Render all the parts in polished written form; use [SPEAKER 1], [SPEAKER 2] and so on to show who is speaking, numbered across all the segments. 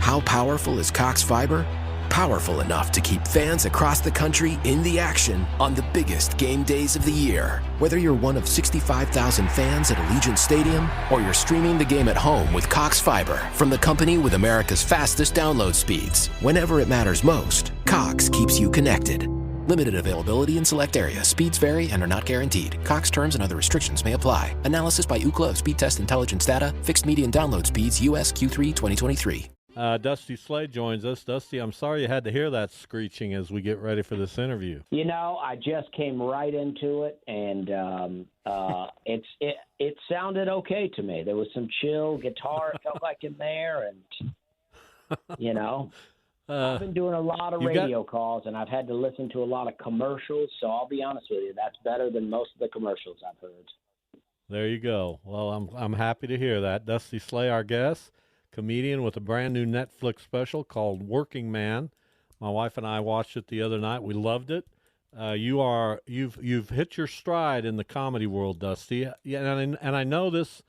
[SPEAKER 1] How powerful is Cox Fiber? Powerful enough to keep fans across the country in the action on the biggest game days of the year. Whether you're one of 65,000 fans at Allegiant Stadium or you're streaming the game at home with Cox Fiber from the company with America's fastest download speeds. Whenever it matters most, Cox keeps you connected. Limited availability in select areas. Speeds vary and are not guaranteed. Cox terms and other restrictions may apply. Analysis by Ookla of Speed Test Intelligence data. Fixed median download speeds. US Q3 2023.
[SPEAKER 2] Dusty Slade joins us. Dusty, I'm sorry you had to hear that screeching as we get ready for this interview.
[SPEAKER 3] You know, I just came right into it, and it sounded okay to me. There was some chill guitar, it felt like in there, and, you know. I've been doing a lot of radio calls, and I've had to listen to a lot of commercials, so I'll be honest with you, that's better than most of the commercials I've heard.
[SPEAKER 2] There you go. Well, I'm happy to hear that. Dusty Slay, our guest, comedian with a brand new Netflix special called Working Man. My wife and I watched it the other night. We loved it. You've hit your stride in the comedy world, Dusty. Yeah, and I know this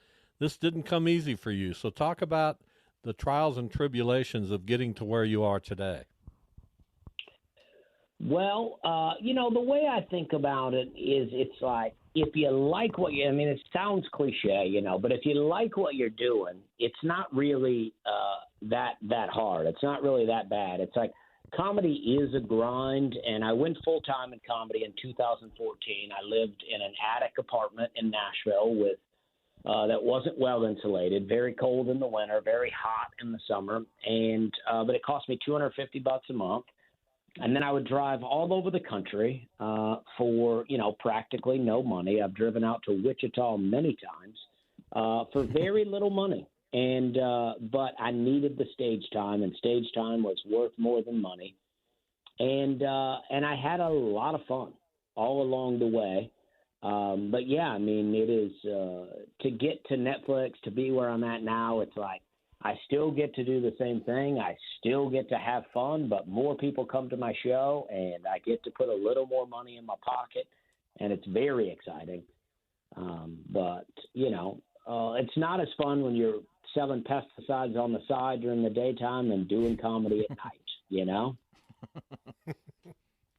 [SPEAKER 2] didn't come easy for you. So talk about the trials and tribulations of getting to where you are today.
[SPEAKER 3] Well, you know, the way I think about it is it's like, if you like what you, I mean, it sounds cliche, you know, but if you like what you're doing, it's not really that hard. It's not really that bad. It's like comedy is a grind, and I went full-time in comedy in 2014. I lived in an attic apartment in Nashville with that wasn't well insulated, very cold in the winter, very hot in the summer, and but it cost me $250 a month. And then I would drive all over the country for, you know, practically no money. I've driven out to Wichita many times for very little money. And but I needed the stage time, and stage time was worth more than money. And I had a lot of fun all along the way. But, yeah, I mean, it is to get to Netflix, to be where I'm at now, it's like, I still get to do the same thing. I still get to have fun, but more people come to my show, and I get to put a little more money in my pocket, and it's very exciting. But, you know, it's not as fun when you're selling pesticides on the side during the daytime and doing comedy at night, you know?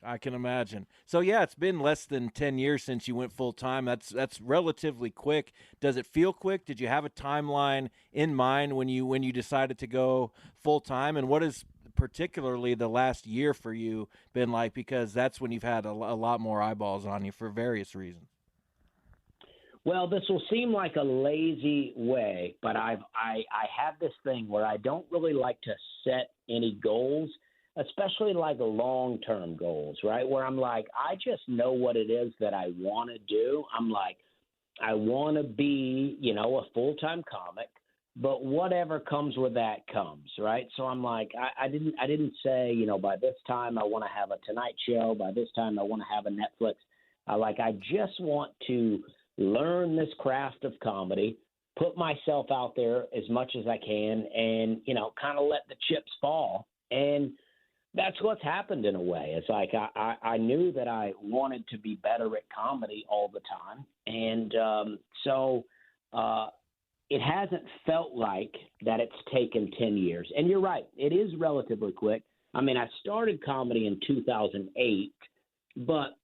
[SPEAKER 4] I can imagine. So, yeah, it's been less than 10 years since you went full-time. That's relatively quick. Does it feel quick? Did you have a timeline in mind when you decided to go full-time? And what has particularly the last year for you been like? Because that's when you've had a lot more eyeballs on you for various reasons.
[SPEAKER 3] Well, this will seem like a lazy way, but I have this thing where I don't really like to set any goals, especially like long-term goals, right? Where I'm like, I just know what it is that I want to do. I'm like, I want to be, you know, a full-time comic, but whatever comes with that comes, right? So I'm like, I didn't say, you know, by this time I want to have a Tonight Show. By this time I want to have a Netflix. I just want to learn this craft of comedy, put myself out there as much as I can, and, you know, kind of let the chips fall. And that's what's happened in a way. It's like I knew that I wanted to be better at comedy all the time. And so it hasn't felt like that it's taken 10 years. And you're right. It is relatively quick. I mean, I started comedy in 2008, but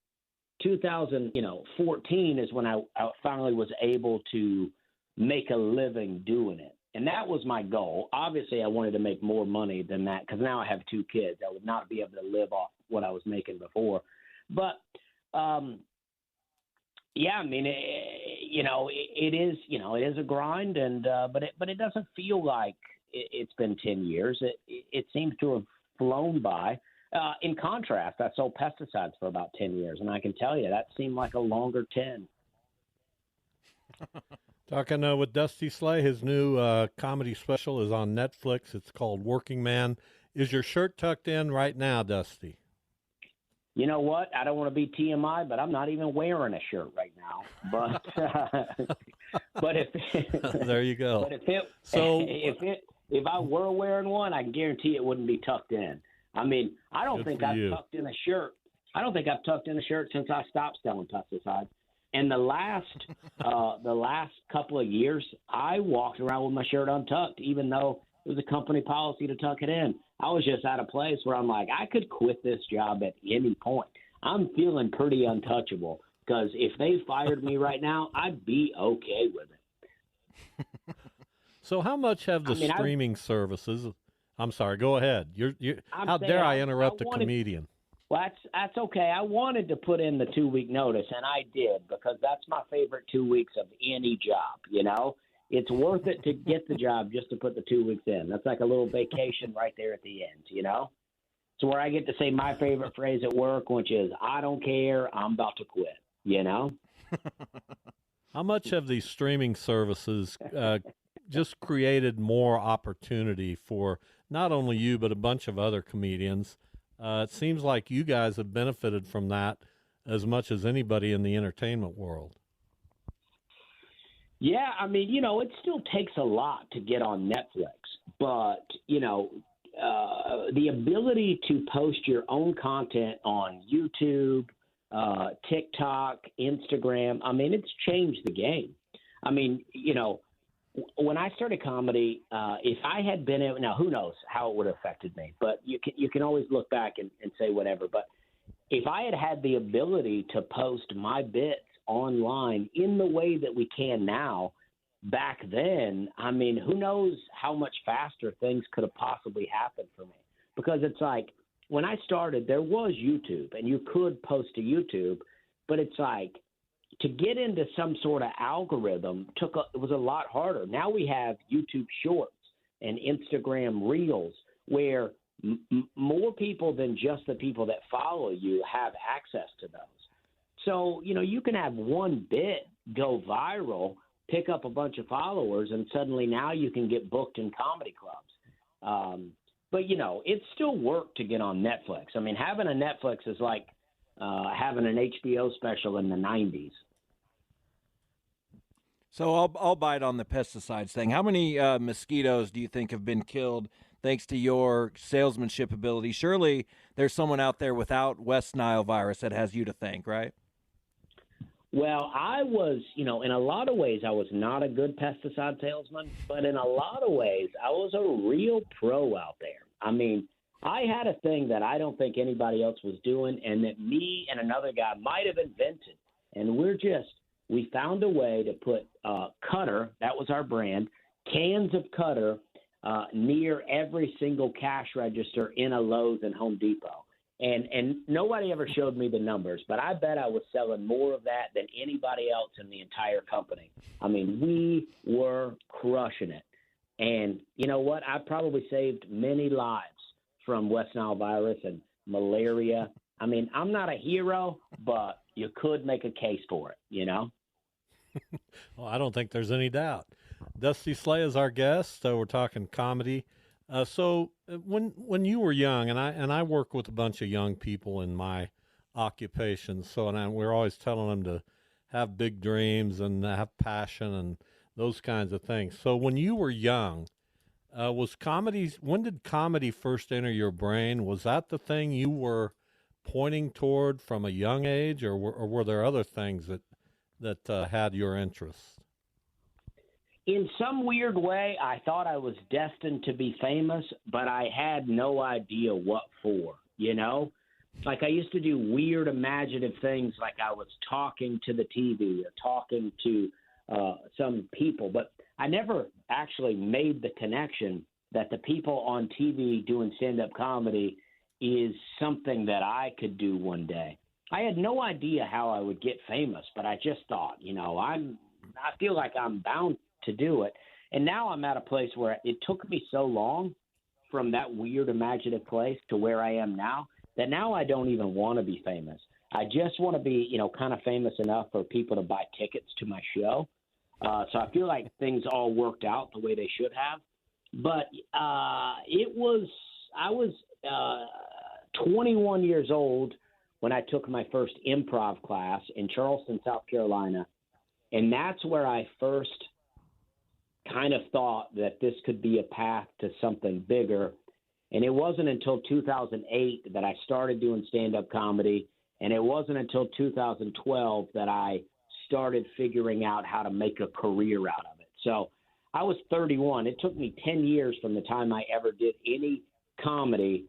[SPEAKER 3] 2014 is when I finally was able to make a living doing it. And that was my goal. Obviously, I wanted to make more money than that because now I have 2 kids. I would not be able to live off what I was making before. But, yeah, I mean, it is a grind, and but it doesn't feel like it's been 10 years. It seems to have flown by. In contrast, I sold pesticides for about 10 years, and I can tell you that seemed like a longer 10.
[SPEAKER 2] Talking with Dusty Slay, his new comedy special is on Netflix. It's called Working Man. Is your shirt tucked in right now, Dusty?
[SPEAKER 3] You know what? I don't want to be TMI, but I'm not even wearing a shirt right now. But if
[SPEAKER 2] there you go.
[SPEAKER 3] But if I were wearing one, I can guarantee it wouldn't be tucked in. I mean, I don't think I've tucked in a shirt. I don't think I've tucked in a shirt since I stopped selling pesticides. And the last couple of years, I walked around with my shirt untucked, even though It was a company policy to tuck it in. I was just at a place where I'm like, I could quit this job at any point. I'm feeling pretty untouchable because if they fired me right now, I'd be okay with it.
[SPEAKER 2] So how much have the streaming services? I'm sorry. Go ahead. How dare I interrupt a comedian?
[SPEAKER 3] Well, that's okay. I wanted to put in the 2-week notice, and I did because that's my favorite 2 weeks of any job. You know, it's worth it to get the job just to put the 2 weeks in. That's like a little vacation right there at the end. You know, it's where I get to say my favorite phrase at work, which is "I don't care. I'm about to quit." You know.
[SPEAKER 2] How much have these streaming services just created more opportunity for not only you but a bunch of other comedians? It seems like you guys have benefited from that as much as anybody in the entertainment world.
[SPEAKER 3] Yeah, I mean, you know, it still takes a lot to get on Netflix, but, you know, the ability to post your own content on YouTube, TikTok, Instagram, I mean, it's changed the game. I mean, you know, when I started comedy, if I had been able, now who knows how it would have affected me, but you can always look back and say whatever. But if I had the ability to post my bits online in the way that we can now, back then, I mean, who knows how much faster things could have possibly happened for me? Because it's like when I started, there was YouTube and you could post to YouTube, but it's like, to get into some sort of algorithm it was a lot harder. Now we have YouTube Shorts and Instagram Reels where more people than just the people that follow you have access to those. So, you know, you can have one bit go viral, pick up a bunch of followers, and suddenly now you can get booked in comedy clubs. But, you know, it's still work to get on Netflix. I mean, having a Netflix is like having an HBO special in the 90s.
[SPEAKER 4] So I'll bite on the pesticides thing. How many mosquitoes do you think have been killed thanks to your salesmanship ability? Surely there's someone out there without West Nile virus that has you to thank, right?
[SPEAKER 3] Well, I was, you know, in a lot of ways, I was not a good pesticide salesman, but in a lot of ways, I was a real pro out there. I mean, I had a thing that I don't think anybody else was doing and that me and another guy might have invented. And we found a way to put Cutter, that was our brand, cans of Cutter near every single cash register in a Lowe's and Home Depot. And nobody ever showed me the numbers, but I bet I was selling more of that than anybody else in the entire company. I mean, we were crushing it. And you know what? I probably saved many lives from West Nile virus and malaria. I mean, I'm not a hero, but you could make a case for it, you know?
[SPEAKER 2] Well, I don't think there's any doubt. Dusty Slay is our guest, so we're talking comedy. So when you were young, and I work with a bunch of young people in my occupation, so we're always telling them to have big dreams and have passion and those kinds of things. So when you were young, when did comedy first enter your brain? Was that the thing you were pointing toward from a young age, or were there other things that had your interest?
[SPEAKER 3] In some weird way, I thought I was destined to be famous, but I had no idea what for, you know? Like I used to do weird imaginative things like I was talking to the TV or talking to some people, but I never actually made the connection that the people on TV doing stand-up comedy is something that I could do one day. I had no idea how I would get famous, but I just thought, you know, I feel like I'm bound to do it. And now I'm at a place where it took me so long from that weird imaginative place to where I am now that now I don't even want to be famous. I just want to be, you know, kind of famous enough for people to buy tickets to my show. So I feel like things all worked out the way they should have. But I was 21 years old when I took my first improv class in Charleston, South Carolina. And that's where I first kind of thought that this could be a path to something bigger. And it wasn't until 2008 that I started doing stand-up comedy. And it wasn't until 2012 that I started figuring out how to make a career out of it. So I was 31. It took me 10 years from the time I ever did any comedy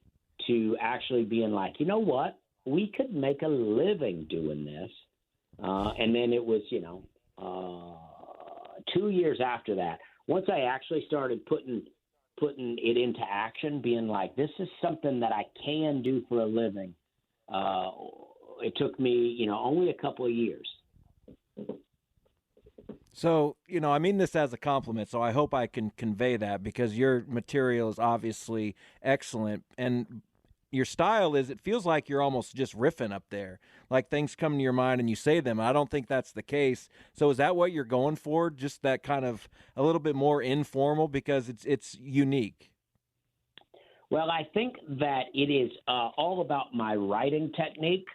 [SPEAKER 3] to actually being like, you know what? We could make a living doing this. And then it was, 2 years after that, once I actually started putting it into action, being like, this is something that I can do for a living. It took me, only a couple of years.
[SPEAKER 4] So, I mean this as a compliment, so I hope I can convey that, because your material is obviously excellent, and your style is, it feels like you're almost just riffing up there, like things come to your mind and you say them. I don't think that's the case. So is that what you're going for? Just that kind of a little bit more informal, because it's unique?
[SPEAKER 3] Well, I think that it is all about my writing technique,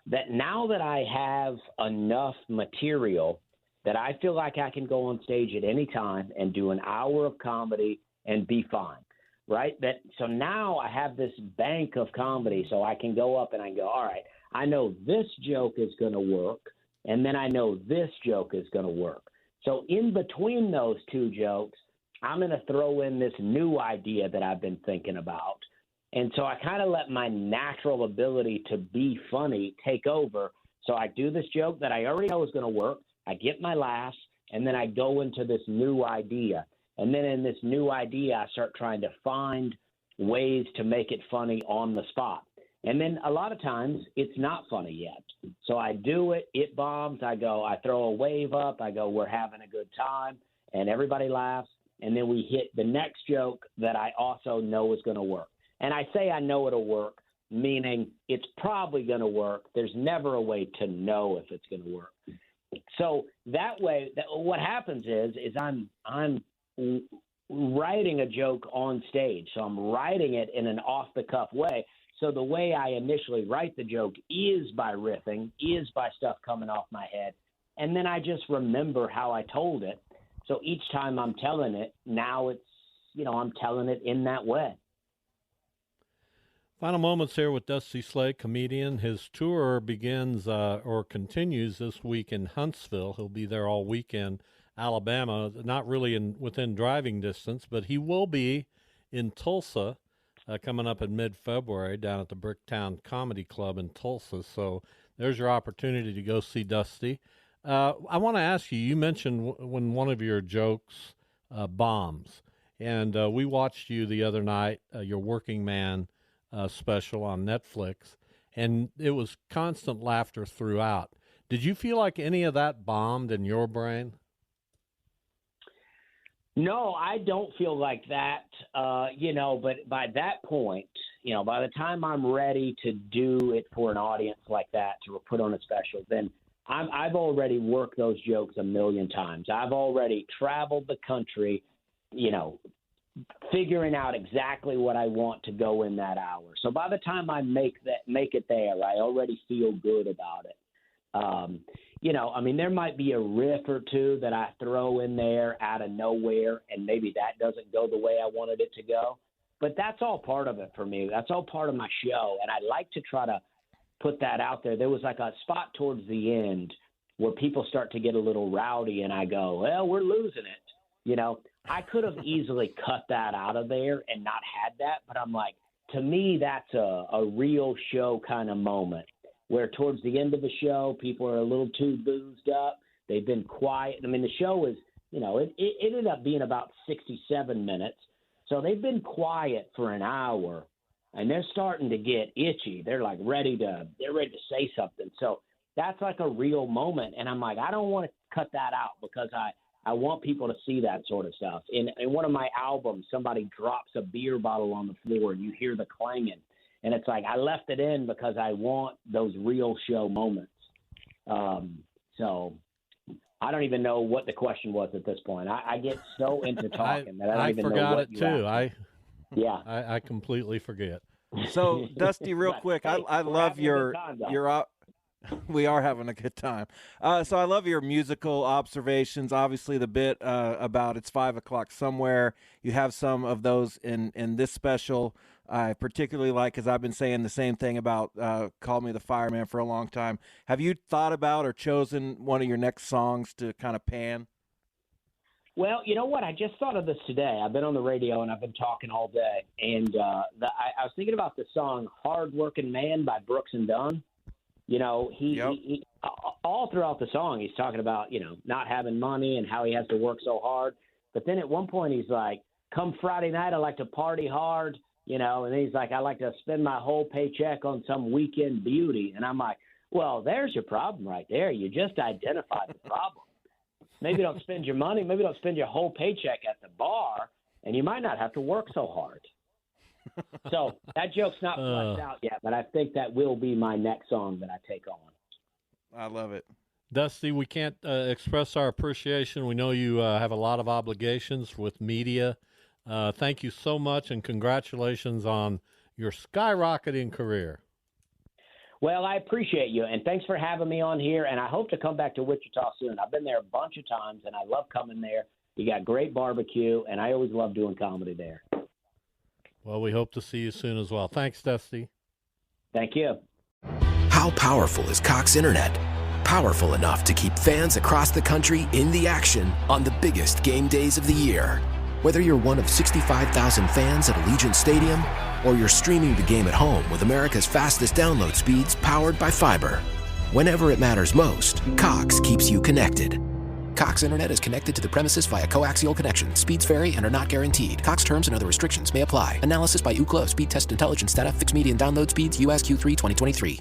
[SPEAKER 3] that now that I have enough material that I feel like I can go on stage at any time and do an hour of comedy and be fine, right? So now I have this bank of comedy, so I can go up and I can go, all right, I know this joke is going to work, and then I know this joke is going to work. So in between those two jokes, I'm going to throw in this new idea that I've been thinking about. And so I kind of let my natural ability to be funny take over. So I do this joke that I already know is going to work. I get my laughs, and then I go into this new idea. And then in this new idea, I start trying to find ways to make it funny on the spot. And then a lot of times it's not funny yet. So I do it, it bombs, I throw a wave up, I go, we're having a good time, and everybody laughs. And then we hit the next joke that I also know is going to work. And I say I know it'll work, meaning it's probably going to work. There's never a way to know if it's going to work. So that way, what happens is I'm writing a joke on stage. So I'm writing it in an off-the-cuff way. So the way I initially write the joke is by riffing, is by stuff coming off my head. And then I just remember how I told it. So each time I'm telling it, now it's, I'm telling it in that way.
[SPEAKER 2] Final moments here with Dusty Slay, comedian. His tour begins or continues this week in Huntsville. He'll be there all weekend. Alabama, not really within driving distance, but he will be in Tulsa coming up in mid-February down at the Bricktown Comedy Club in Tulsa. So there's your opportunity to go see Dusty. I want to ask you, you mentioned when one of your jokes bombs, and we watched you the other night, your Working Man special on Netflix, and it was constant laughter throughout. Did you feel like any of that bombed in your brain?
[SPEAKER 3] No, I don't feel like that, but by that point, by the time I'm ready to do it for an audience like that, to put on a special, then I've already worked those jokes a million times. I've already traveled the country, figuring out exactly what I want to go in that hour. So by the time I make it there, I already feel good about it. There might be a riff or two that I throw in there out of nowhere, and maybe that doesn't go the way I wanted it to go. But that's all part of it for me. That's all part of my show, and I like to try to put that out there. There was like a spot towards the end where people start to get a little rowdy, and I go, well, we're losing it. I could have easily cut that out of there and not had that, but I'm like, to me, that's a real show kind of moment, where towards the end of the show, people are a little too boozed up. They've been quiet. I mean, the show is, it ended up being about 67 minutes. So they've been quiet for an hour, and they're starting to get itchy. They're like ready to say something. So that's like a real moment. And I'm like, I don't want to cut that out, because I want people to see that sort of stuff. In one of my albums, somebody drops a beer bottle on the floor and you hear the clanging. And it's like, I left it in because I want those real show moments. So I don't even know what the question was at this point. I get so into talking that I don't even know what you asked.
[SPEAKER 2] I forgot it too.
[SPEAKER 3] Yeah.
[SPEAKER 2] I completely forget.
[SPEAKER 4] So Dusty, real quick,
[SPEAKER 3] Hey,
[SPEAKER 4] I love your we are having a good time. So I love your musical observations. Obviously, the bit about It's 5 O'Clock Somewhere. You have some of those in this special. I particularly like, because I've been saying the same thing about Call Me the Fireman for a long time. Have you thought about or chosen one of your next songs to kind of pan?
[SPEAKER 3] Well, you know what? I just thought of this today. I've been on the radio and I've been talking all day, and I was thinking about the song "Hard Working Man" by Brooks and Dunn. You know, he all throughout the song he's talking about, you know, not having money and how he has to work so hard. But then at one point he's like, "Come Friday night, I like to party hard," you know, and then he's like, "I like to spend my whole paycheck on some weekend beauty." And I'm like, well, there's your problem right there. You just identified the problem. Maybe don't spend your money. Maybe don't spend your whole paycheck at the bar, and you might not have to work so hard. So that joke's not fleshed out yet, but I think that will be my next song that I take on.
[SPEAKER 4] I love it.
[SPEAKER 2] Dusty, we can't express our appreciation. We know you have a lot of obligations with media. Thank you so much, and congratulations on your skyrocketing career.
[SPEAKER 3] Well, I appreciate you, and thanks for having me on here, and I hope to come back to Wichita soon. I've been there a bunch of times, and I love coming there. You got great barbecue, and I always love doing comedy there.
[SPEAKER 2] Well, we hope to see you soon as well. Thanks, Dusty.
[SPEAKER 3] Thank you.
[SPEAKER 1] How powerful is Cox Internet? Powerful enough to keep fans across the country in the action on the biggest game days of the year. Whether you're one of 65,000 fans at Allegiant Stadium or you're streaming the game at home with America's fastest download speeds powered by fiber. Whenever it matters most, Cox keeps you connected. Cox Internet is connected to the premises via coaxial connection. Speeds vary and are not guaranteed. Cox terms and other restrictions may apply. Analysis by Ookla of Speed Test Intelligence data. Fixed median download speeds. US Q3 2023.